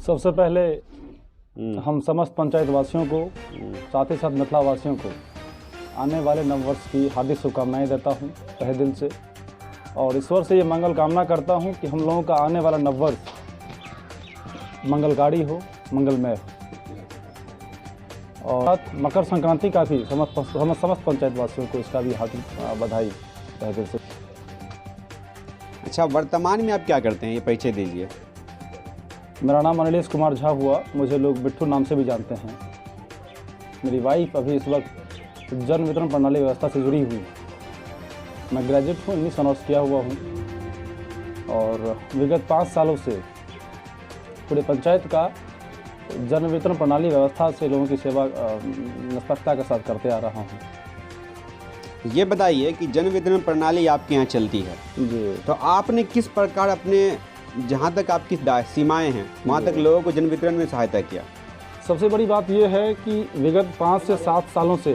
सबसे पहले हम समस्त पंचायत वासियों को साथ ही साथ मिथिला वासियों को आने वाले नववर्ष की हार्दिक शुभकामनाएं देता हूं तहे दिल से, और ईश्वर से ये मंगल कामना करता हूं कि हम लोगों का आने वाला नववर्ष मंगलकारी हो, मंगलमय हो। और मकर संक्रांति का भी समस्त पंचायत वासियों को इसका भी हार्दिक बधाई तहे दिल से। अच्छा, वर्तमान में आप क्या करते हैं, ये परिचय दीजिए। मेरा नाम अनिलेश कुमार झा हुआ, मुझे लोग बिट्ठू नाम से भी जानते हैं। मेरी वाइफ अभी इस वक्त जन वितरण प्रणाली व्यवस्था से जुड़ी हुई है। मैं ग्रेजुएट हूँ, 19 ऑनर्स किया हुआ हूँ और विगत 5 सालों से पूरे पंचायत का जन वितरण प्रणाली व्यवस्था से लोगों की सेवा निष्पक्षता के साथ करते आ रहा हूँ। ये बताइए कि जन वितरण प्रणाली आपके यहाँ चलती है जी, तो आपने किस प्रकार अपने जहाँ तक आपकी सीमाएं हैं वहाँ तक लोगों को जन वितरण में सहायता किया? सबसे बड़ी बात यह है कि विगत 5 से 7 सालों से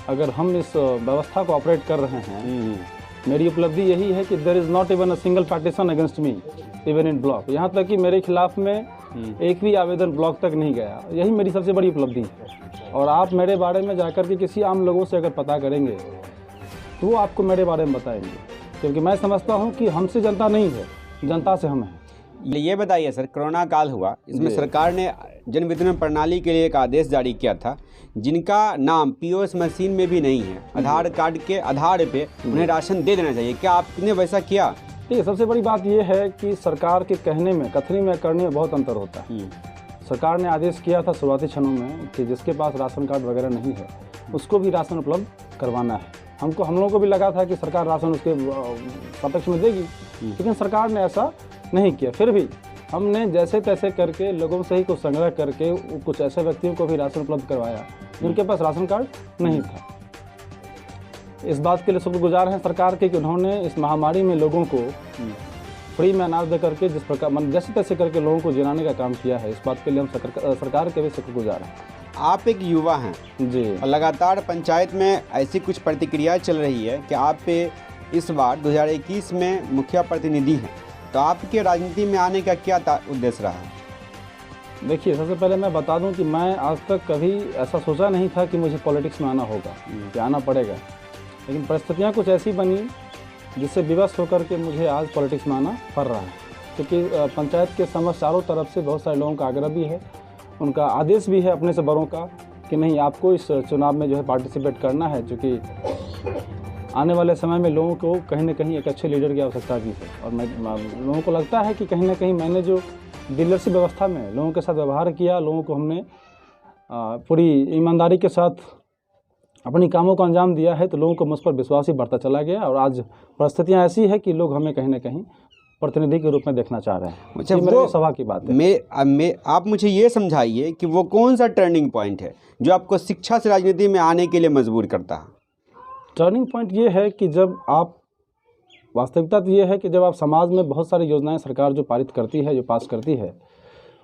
अगर हम इस व्यवस्था को ऑपरेट कर रहे हैं, मेरी उपलब्धि यही है कि there is not even a single partition against me even in block. यहाँ तक कि मेरे खिलाफ में एक भी आवेदन ब्लॉक तक नहीं गया। यही मेरी सबसे बड़ी उपलब्धि है। और आप मेरे बारे में जाकर के किसी आम लोगों से अगर पता करेंगे तो वो आपको मेरे बारे में बताएंगे, क्योंकि मैं समझता हूँ कि हमसे जनता नहीं है, जनता से हम हैं। ये बताइए सर, कोरोना काल हुआ, इसमें सरकार ने जन वितरण प्रणाली के लिए एक आदेश जारी किया था जिनका नाम पीओएस मशीन में भी नहीं है, आधार कार्ड के आधार पे उन्हें राशन दे देना चाहिए। क्या आपने वैसा किया? ठीक, सबसे बड़ी बात यह है कि सरकार के कहने में, कथनी में, करने में बहुत अंतर होता है। सरकार ने आदेश किया था शुरुआती क्षणों में कि जिसके पास राशन कार्ड वगैरह नहीं है उसको भी राशन उपलब्ध करवाना है। हम लोगों को भी लगा था कि सरकार राशन उसके सापेक्ष में देगी, लेकिन सरकार ने ऐसा नहीं किया। फिर भी हमने जैसे तैसे करके लोगों से ही कुछ संग्रह करके कुछ ऐसे व्यक्तियों को भी राशन उपलब्ध करवाया जिनके पास राशन कार्ड नहीं था। इस बात के लिए शुक्रगुजार हैं सरकार के कि उन्होंने इस महामारी में लोगों को फ्री में अनाज दे करके जिस प्रकार जैसे तैसे करके लोगों को जिलाने का काम किया है। इस बात के लिए हम सरकार के भी शुक्रगुजार हैं। आप एक युवा हैं जी, और लगातार पंचायत में ऐसी कुछ प्रतिक्रिया चल रही है कि आप पे इस बार 2021 में मुखिया प्रतिनिधि हैं, तो आपके राजनीति में आने का क्या उद्देश्य रहा? देखिए, सबसे पहले मैं बता दूं कि मैं आज तक कभी ऐसा सोचा नहीं था कि मुझे पॉलिटिक्स में आना होगा, कि आना पड़ेगा, लेकिन परिस्थितियां कुछ ऐसी बनी जिससे विवश होकर के मुझे आज पॉलिटिक्स में आना पड़ रहा है। क्योंकि पंचायत के समस्त चारों तरफ से बहुत सारे लोगों का आग्रह भी है, उनका आदेश भी है अपने से बड़ों का कि नहीं, आपको इस चुनाव में जो है पार्टिसिपेट करना है, क्योंकि आने वाले समय में लोगों को कहीं ना कहीं एक अच्छे लीडर की आवश्यकता भी है। और मैं लोगों को लगता है कि कहीं ना कहीं मैंने जो डीलरशिप व्यवस्था में लोगों के साथ व्यवहार किया, लोगों को हमने पूरी ईमानदारी के साथ अपनी कामों को अंजाम दिया है, तो लोगों को मुझ पर विश्वास ही बढ़ता चला गया। और आज परिस्थितियाँ ऐसी है कि लोग हमें कहीं ना कहीं प्रतिनिधि के रूप में देखना चाह रहे हैं। अच्छा, वो सभा की बात है। आप मुझे ये समझाइए कि वो कौन सा टर्निंग पॉइंट है जो आपको शिक्षा से राजनीति में आने के लिए मजबूर करता है? टर्निंग पॉइंट ये है कि जब आप, वास्तविकता तो ये है कि जब आप समाज में बहुत सारी योजनाएं सरकार जो पारित करती है, जो पास करती है,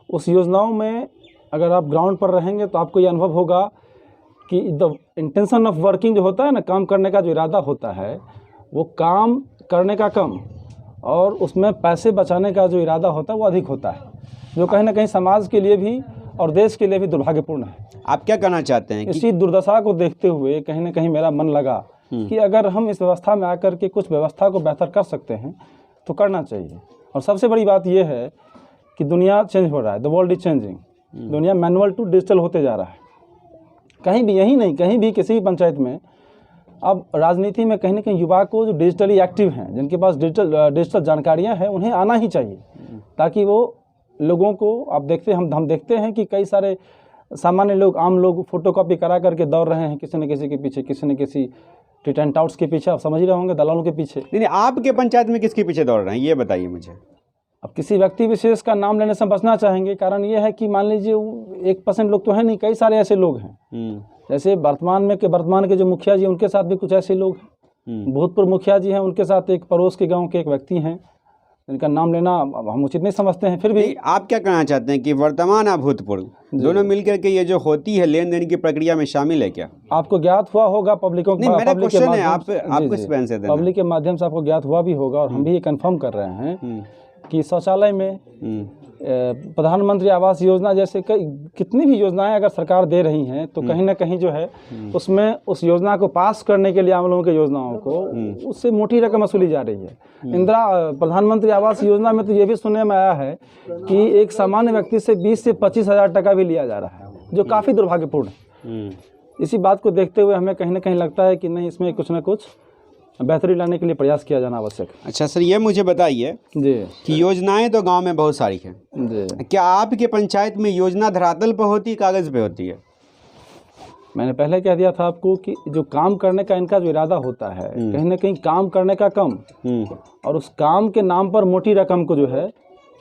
उस योजनाओं में अगर आप ग्राउंड पर रहेंगे तो आपको ये अनुभव होगा कि द इंटेंशन ऑफ वर्किंग जो होता है ना, काम करने का जो इरादा होता है, वो काम करने का कम और उसमें पैसे बचाने का जो इरादा होता है वो अधिक होता है, जो कहीं ना कहीं समाज के लिए भी और देश के लिए भी दुर्भाग्यपूर्ण है। आप क्या कहना चाहते हैं? इसी दुर्दशा को देखते हुए कहीं ना कहीं मेरा मन लगा कि अगर हम इस व्यवस्था में आकर के कुछ व्यवस्था को बेहतर कर सकते हैं तो करना चाहिए। और सबसे बड़ी बात यह है कि दुनिया चेंज हो रहा है, द वर्ल्ड इज चेंजिंग। दुनिया मैनुअल टू डिजिटल होते जा रहा है। कहीं भी, यही नहीं, कहीं भी किसी भी पंचायत में अब राजनीति में कहीं ना कहीं युवा को जो डिजिटली एक्टिव हैं, जिनके पास डिजिटल जानकारियाँ हैं, उन्हें आना ही चाहिए, ताकि वो लोगों को, आप देखते हैं, हम देखते हैं कि कई सारे सामान्य लोग, आम लोग फोटोकॉपी करा करके दौड़ रहे हैं किसी न किसी के पीछे, किसी न किसी टेंट हाउस के पीछे, आप समझ रहे होंगे, दलालों के पीछे। नहीं, आपके पंचायत में किसके पीछे दौड़ रहे हैं, ये बताइए मुझे। अब किसी व्यक्ति विशेष का नाम लेने से बचना चाहेंगे, कारण ये है कि मान लीजिए 1% लोग तो है नहीं, कई सारे ऐसे लोग हैं। जैसे वर्तमान के जो मुखिया जी, उनके साथ भी कुछ ऐसे लोग हैं। भूतपूर्व मुखिया जी हैं, उनके साथ एक पड़ोस के गाँव के एक व्यक्ति हैं, इनका नाम लेना हम उचित नहीं समझते हैं। फिर भी आप क्या कहना चाहते हैं कि वर्तमान और भूतपूर्व दोनों मिलकर के ये जो होती है लेन देन की प्रक्रिया में शामिल है क्या? आपको ज्ञात हुआ होगा, पब्लिक के माध्यम से आपको ज्ञात हुआ भी होगा, और हम भी ये कंफर्म कर रहे हैं कि शौचालय में प्रधानमंत्री आवास योजना जैसे कितनी भी योजनाएं अगर सरकार दे रही हैं तो कहीं ना कहीं जो है उसमें उस योजना को पास करने के लिए आम लोगों की योजनाओं को उससे मोटी रकम वसूली जा रही है। प्रधानमंत्री आवास योजना में तो ये भी सुनने में आया है कि एक सामान्य व्यक्ति से 20 से 25 हज़ार टका भी लिया जा रहा है, जो काफ़ी दुर्भाग्यपूर्ण है। इसी बात को देखते हुए हमें कहीं ना कहीं लगता है कि नहीं, इसमें कुछ ना कुछ बेहतरी लाने के लिए प्रयास किया जाना आवश्यक है। अच्छा सर, ये मुझे बताइए जी कि योजनाएं तो गांव में बहुत सारी हैं जी, क्या आपके पंचायत में योजना धरातल पर होती है, कागज़ पे होती है? मैंने पहले कह दिया था आपको कि जो काम करने का इनका जो इरादा होता है कहीं ना कहीं काम करने का कम और उस काम के नाम पर मोटी रकम को जो है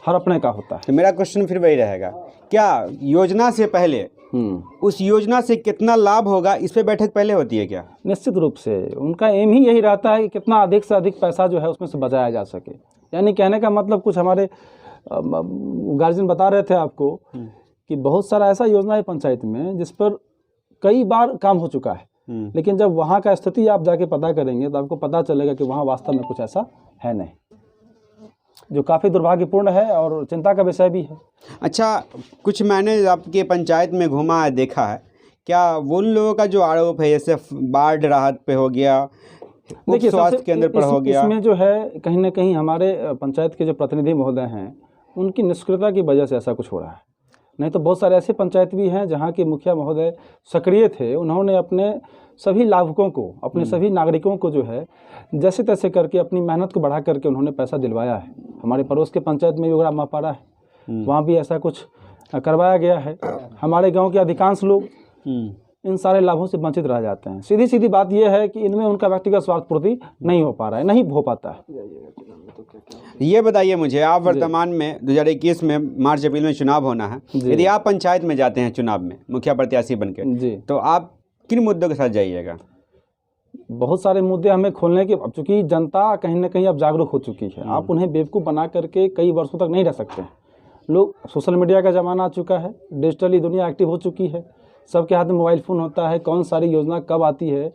हड़पने का होता है। तो मेरा क्वेश्चन फिर वही रहेगा, क्या योजना से पहले उस योजना से कितना लाभ होगा इस पे बैठक पहले होती है क्या? निश्चित रूप से उनका एम ही यही रहता है कि कितना अधिक से अधिक पैसा जो है उसमें से बचाया जा सके। यानी कहने का मतलब, कुछ हमारे गार्जियन बता रहे थे आपको कि बहुत सारा ऐसा योजना है पंचायत में जिस पर कई बार काम हो चुका है, लेकिन जब वहाँ का स्थिति आप जाके पता करेंगे तो आपको पता चलेगा कि वहाँ वास्तव में कुछ ऐसा है नहीं, जो काफ़ी दुर्भाग्यपूर्ण है और चिंता का विषय भी है। अच्छा, कुछ मैंने आपके पंचायत में घूमा है, देखा है, क्या वो उन लोगों का जो आरोप है जैसे बाढ़ राहत पे हो गया, देखिए स्वास्थ्य केंद्र पर हो गया, इसमें जो है कहीं ना कहीं हमारे पंचायत के जो प्रतिनिधि महोदय हैं उनकी निष्क्रियता की वजह से ऐसा कुछ हो रहा है। नहीं तो बहुत सारे ऐसे पंचायत भी हैं जहाँ के मुखिया महोदय सक्रिय थे, उन्होंने अपने सभी लाभुकों को, अपने सभी नागरिकों को जो है जैसे तैसे करके अपनी मेहनत को बढ़ा करके उन्होंने पैसा दिलवाया है। हमारे पड़ोस के पंचायत में योगरा महापारा है, वहाँ भी ऐसा कुछ करवाया गया है। हमारे गांव के अधिकांश लोग इन सारे लाभों से वंचित रह जाते हैं। सीधी सीधी बात यह है कि इनमें उनका व्यक्तिगत स्वार्थ पूर्ति नहीं हो पा रहा है, नहीं हो पाता है। ये बताइए मुझे, आप वर्तमान में 2021 में मार्च अप्रैल में चुनाव होना है, यदि आप पंचायत में जाते हैं चुनाव में मुखिया प्रत्याशी बनकर, तो आप किन मुद्दों के साथ जाइएगा? बहुत सारे मुद्दे हमें खोलने के, अब चूंकि जनता कहीं ना कहीं अब जागरूक हो चुकी है, आप उन्हें बेवकूफ़ बना करके कई वर्षों तक नहीं रह सकते हैं। लोग, सोशल मीडिया का ज़माना आ चुका है, डिजिटली दुनिया एक्टिव हो चुकी है, सबके हाथ में मोबाइल फ़ोन होता है, कौन सारी योजना कब आती है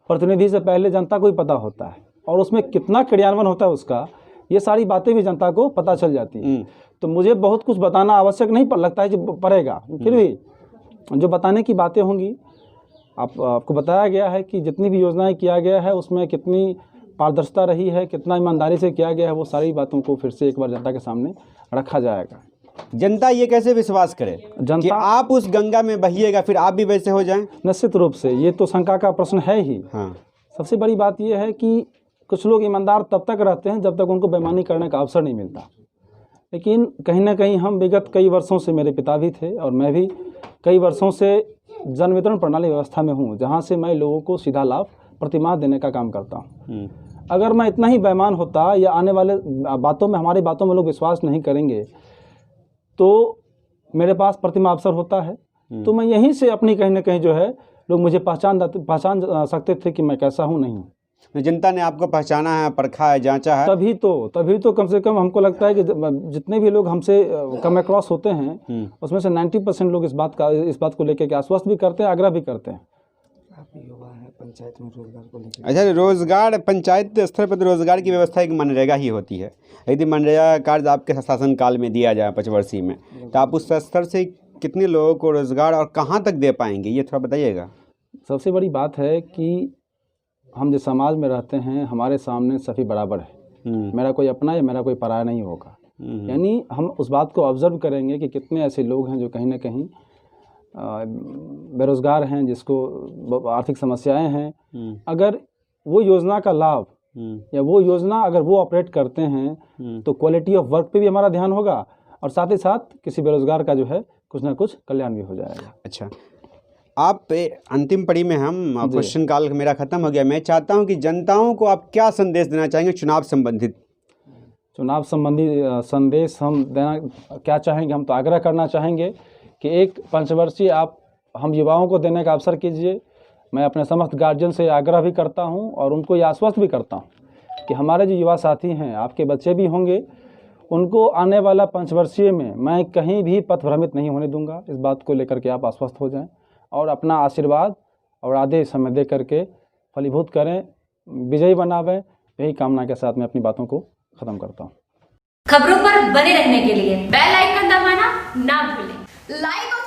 प्रतिनिधि से पहले जनता को ही पता होता है, और उसमें कितना क्रियान्वयन होता है उसका, ये सारी बातें भी जनता को पता चल जाती है। तो मुझे बहुत कुछ बताना आवश्यक नहीं लगता है कि पड़ेगा, फिर भी जो बताने की बातें होंगी, आपको बताया गया है कि जितनी भी योजनाएं किया गया है उसमें कितनी पारदर्शिता रही है, कितना ईमानदारी से किया गया है, वो सारी बातों को फिर से एक बार जनता के सामने रखा जाएगा। जनता ये कैसे विश्वास करे कि आप उस गंगा में बहिएगा फिर आप भी वैसे हो जाएं? निश्चित रूप से ये तो शंका का प्रश्न है ही। हाँ। सबसे बड़ी बात यह है कि कुछ लोग ईमानदार तब तक रहते हैं जब तक उनको बेईमानी करने का अवसर नहीं मिलता, लेकिन कहीं ना कहीं हम विगत कई वर्षों से, मेरे पिता भी थे और मैं भी कई वर्षों से जन वितरण प्रणाली व्यवस्था में हूँ, जहाँ से मैं लोगों को सीधा लाभ प्रतिमाह देने का काम करता हूँ। अगर मैं इतना ही बेईमान होता या आने वाले बातों में, हमारी बातों में लोग विश्वास नहीं करेंगे, तो मेरे पास प्रतिमा अवसर होता है, तो मैं यहीं से अपनी कहीं ना कहीं जो है लोग मुझे पहचान सकते थे कि मैं कैसा हूँ, नहीं हूँ। जनता ने आपको पहचाना है, परखा है, जांचा है, तभी तो कम से कम हमको लगता है कि जितने भी लोग हमसे कम अक्रॉस होते हैं उसमें से 90% लोग इस बात को लेकर के आश्वस्त भी करते हैं, आग्रह भी करते हैं। पंचायत में रोजगार को लेकर, अच्छा, रोजगार पंचायत स्तर पर तो रोजगार की व्यवस्था एक मनरेगा ही होती है। यदि मनरेगा कार्य आपके शासन काल में दिया जाए 5 वर्षीय में, तो आप उस स्तर से कितने लोगों को रोजगार और कहाँ तक दे पाएंगे, ये थोड़ा बताइएगा। सबसे बड़ी बात है कि हम जिस समाज में रहते हैं हमारे सामने सभी बराबर है, मेरा कोई अपना या मेरा कोई पराया नहीं होगा। यानी हम उस बात को ऑब्जर्व करेंगे कि कितने ऐसे लोग हैं जो कहीं ना कहीं बेरोजगार हैं, जिसको आर्थिक समस्याएं हैं। अगर वो योजना का लाभ या वो योजना अगर वो ऑपरेट करते हैं तो क्वालिटी ऑफ वर्क पे भी हमारा ध्यान होगा और साथ ही साथ किसी बेरोजगार का जो है कुछ ना कुछ कल्याण भी हो जाएगा। अच्छा, आप अंतिम पड़ी में, हम क्वेश्चन काल मेरा ख़त्म हो गया, मैं चाहता हूं कि जनताओं को आप क्या संदेश देना चाहेंगे चुनाव संबंधित? चुनाव संबंधी संदेश हम देना क्या चाहेंगे, हम तो आग्रह करना चाहेंगे कि एक पंचवर्षीय आप हम युवाओं को देने का अवसर कीजिए। मैं अपने समस्त गार्जियन से आग्रह भी करता हूं और उनको ये आश्वस्त भी करता हूं कि हमारे जो युवा साथी हैं, आपके बच्चे भी होंगे, उनको आने वाला पंचवर्षीय में मैं कहीं भी पथ भ्रमित नहीं होने दूंगा। इस बात को लेकर के आप आश्वस्त हो जाएं और अपना आशीर्वाद और आदेश समय दे करके फलीभूत करें, विजयी बनावें। यही कामना के साथ मैं अपनी बातों को ख़त्म करता हूँ। खबरों पर बने रहने के लिए बेल आइकन लाइक और